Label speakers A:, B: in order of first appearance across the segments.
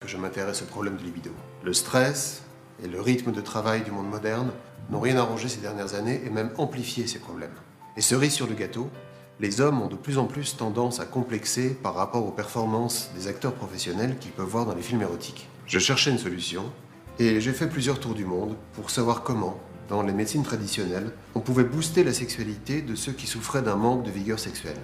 A: que je m'intéresse au problème de libido. Le stress et le rythme de travail du monde moderne n'ont rien arrangé ces dernières années et même amplifié ces problèmes. Et cerise sur le gâteau, les hommes ont de plus en plus tendance à complexer par rapport aux performances des acteurs professionnels qu'ils peuvent voir dans les films érotiques. Je cherchais une solution et j'ai fait plusieurs tours du monde pour savoir comment, dans les médecines traditionnelles, on pouvait booster la sexualité de ceux qui souffraient d'un manque de vigueur sexuelle.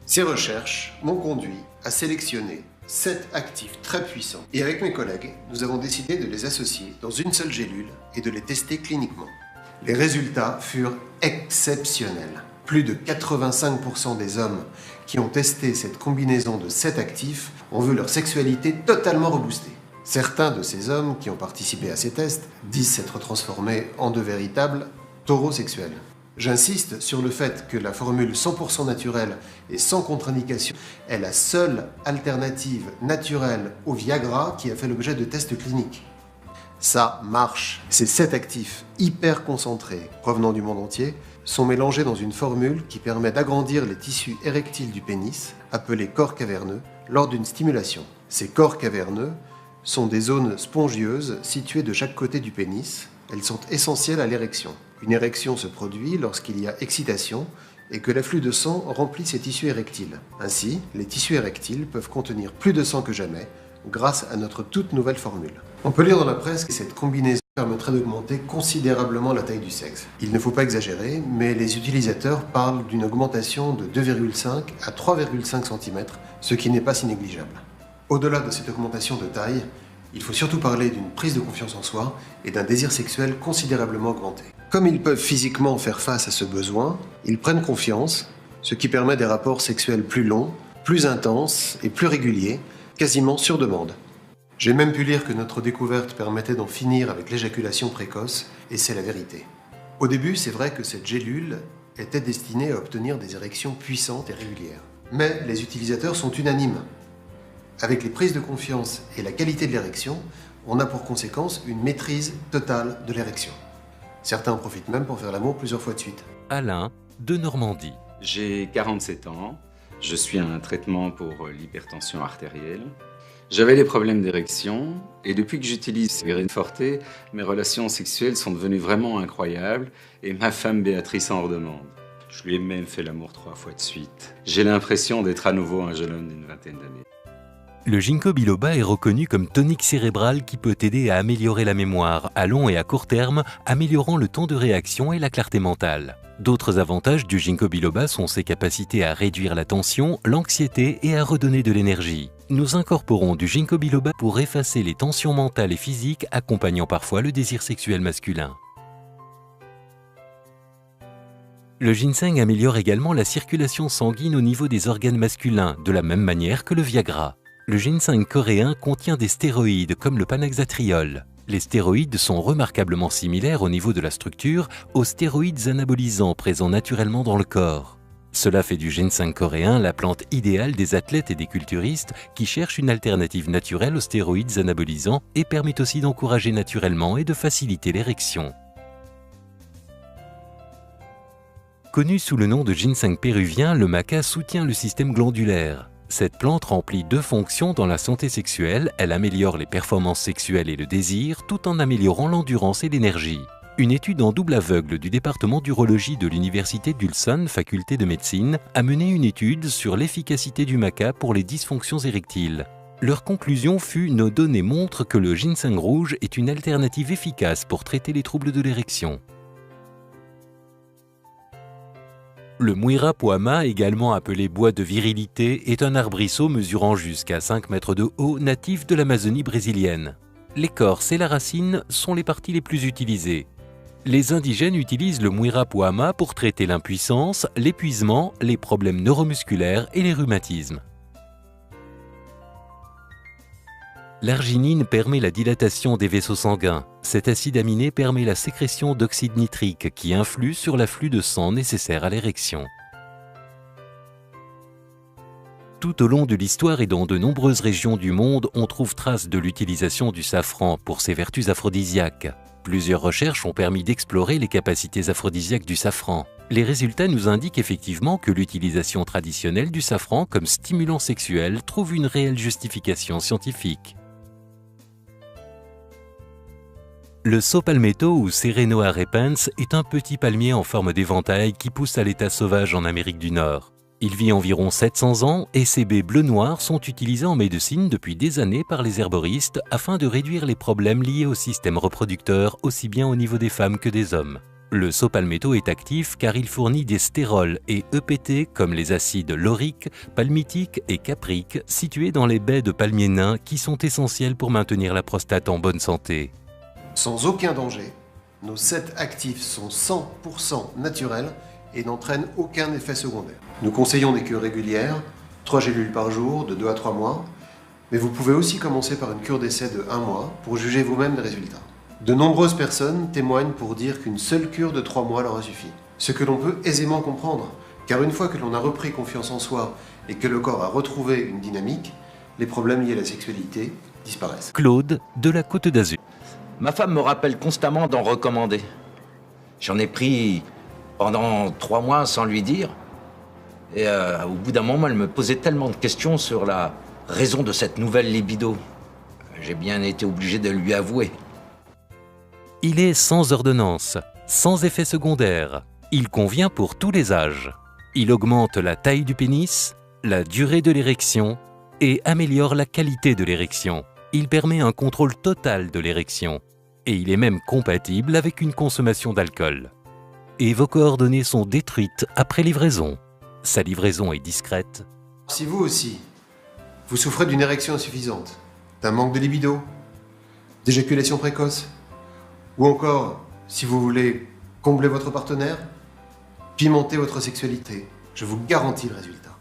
A: Ces recherches m'ont conduit à sélectionner 7 actifs très puissants. Et avec mes collègues, nous avons décidé de les associer dans une seule gélule et de les tester cliniquement. Les résultats furent exceptionnels. Plus de 85% des hommes qui ont testé cette combinaison de 7 actifs ont vu leur sexualité totalement reboostée. Certains de ces hommes qui ont participé à ces tests disent s'être transformés en de véritables taureaux sexuels. J'insiste sur le fait que la formule 100% naturelle et sans contre-indication est la seule alternative naturelle au Viagra qui a fait l'objet de tests cliniques. Ça marche. Ces 7 actifs hyper concentrés provenant du monde entier sont mélangés dans une formule qui permet d'agrandir les tissus érectiles du pénis, appelés corps caverneux, lors d'une stimulation. Ces corps caverneux sont des zones spongieuses situées de chaque côté du pénis. Elles sont essentielles à l'érection. Une érection se produit lorsqu'il y a excitation et que l'afflux de sang remplit ces tissus érectiles. Ainsi, les tissus érectiles peuvent contenir plus de sang que jamais grâce à notre toute nouvelle formule. On peut lire dans la presse que cette combinaison permettrait d'augmenter considérablement la taille du sexe. Il ne faut pas exagérer, mais les utilisateurs parlent d'une augmentation de 2,5 à 3,5 cm, ce qui n'est pas si négligeable. Au-delà de cette augmentation de taille, il faut surtout parler d'une prise de confiance en soi et d'un désir sexuel considérablement augmenté. Comme ils peuvent physiquement faire face à ce besoin, ils prennent confiance, ce qui permet des rapports sexuels plus longs, plus intenses et plus réguliers, quasiment sur demande. J'ai même pu lire que notre découverte permettait d'en finir avec l'éjaculation précoce, et c'est la vérité. Au début, c'est vrai que cette gélule était destinée à obtenir des érections puissantes et régulières. Mais les utilisateurs sont unanimes. Avec les prises de confiance et la qualité de l'érection, on a pour conséquence une maîtrise totale de l'érection. Certains en profitent même pour faire l'amour plusieurs fois de suite.
B: Alain, de Normandie.
C: J'ai 47 ans, je suis un traitement pour l'hypertension artérielle. J'avais des problèmes d'érection et depuis que j'utilise Virine Forte, mes relations sexuelles sont devenues vraiment incroyables et ma femme Béatrice en redemande. Je lui ai même fait l'amour 3 fois de suite. J'ai l'impression d'être à nouveau un jeune homme d'une vingtaine d'années.
B: Le ginkgo biloba est reconnu comme tonique cérébral qui peut aider à améliorer la mémoire à long et à court terme, améliorant le temps de réaction et la clarté mentale. D'autres avantages du ginkgo biloba sont ses capacités à réduire la tension, l'anxiété et à redonner de l'énergie. Nous incorporons du ginkgo biloba pour effacer les tensions mentales et physiques, accompagnant parfois le désir sexuel masculin. Le ginseng améliore également la circulation sanguine au niveau des organes masculins, de la même manière que le Viagra. Le ginseng coréen contient des stéroïdes comme le panaxatriol. Les stéroïdes sont remarquablement similaires au niveau de la structure aux stéroïdes anabolisants présents naturellement dans le corps. Cela fait du ginseng coréen la plante idéale des athlètes et des culturistes qui cherchent une alternative naturelle aux stéroïdes anabolisants et permet aussi d'encourager naturellement et de faciliter l'érection. Connu sous le nom de ginseng péruvien, le maca soutient le système glandulaire. Cette plante remplit 2 fonctions dans la santé sexuelle, elle améliore les performances sexuelles et le désir, tout en améliorant l'endurance et l'énergie. Une étude en double aveugle du département d'urologie de l'université d'Ulsan, faculté de médecine, a mené une étude sur l'efficacité du maca pour les dysfonctions érectiles. Leur conclusion fut: nos données montrent que le ginseng rouge est une alternative efficace pour traiter les troubles de l'érection. Le muira poama, également appelé bois de virilité, est un arbrisseau mesurant jusqu'à 5 mètres de haut, natif de l'Amazonie brésilienne. L'écorce et la racine sont les parties les plus utilisées. Les indigènes utilisent le muira poama pour traiter l'impuissance, l'épuisement, les problèmes neuromusculaires et les rhumatismes. L'arginine permet la dilatation des vaisseaux sanguins. Cet acide aminé permet la sécrétion d'oxyde nitrique qui influe sur l'afflux de sang nécessaire à l'érection. Tout au long de l'histoire et dans de nombreuses régions du monde, on trouve trace de l'utilisation du safran pour ses vertus aphrodisiaques. Plusieurs recherches ont permis d'explorer les capacités aphrodisiaques du safran. Les résultats nous indiquent effectivement que l'utilisation traditionnelle du safran comme stimulant sexuel trouve une réelle justification scientifique. Le saut palmetto ou Serenoa repens est un petit palmier en forme d'éventail qui pousse à l'état sauvage en Amérique du Nord. Il vit environ 700 ans et ses baies bleu-noir sont utilisées en médecine depuis des années par les herboristes afin de réduire les problèmes liés au système reproducteur aussi bien au niveau des femmes que des hommes. Le saut palmetto est actif car il fournit des stérols et EPT comme les acides laurique, palmitique et caprique situés dans les baies de palmiers nains qui sont essentiels pour maintenir la prostate en bonne santé.
A: Sans aucun danger, nos 7 actifs sont 100% naturels et n'entraînent aucun effet secondaire. Nous conseillons des cures régulières, 3 gélules par jour de 2 à 3 mois, mais vous pouvez aussi commencer par une cure d'essai de 1 mois pour juger vous-même des résultats. De nombreuses personnes témoignent pour dire qu'une seule cure de 3 mois leur a suffi. Ce que l'on peut aisément comprendre, car une fois que l'on a repris confiance en soi et que le corps a retrouvé une dynamique, les problèmes liés à la sexualité disparaissent.
B: Claude, de la Côte d'Azur.
D: Ma femme me rappelle constamment d'en recommander. J'en ai pris pendant 3 mois sans lui dire. Et au bout d'un moment, elle me posait tellement de questions sur la raison de cette nouvelle libido. J'ai bien été obligé de lui avouer.
B: Il est sans ordonnance, sans effet secondaire. Il convient pour tous les âges. Il augmente la taille du pénis, la durée de l'érection et améliore la qualité de l'érection. Il permet un contrôle total de l'érection. Et il est même compatible avec une consommation d'alcool. Et vos coordonnées sont détruites après livraison. Sa livraison est discrète.
A: Si vous aussi, vous souffrez d'une érection insuffisante, d'un manque de libido, d'éjaculation précoce, ou encore, si vous voulez combler votre partenaire, pimenter votre sexualité, je vous garantis le résultat.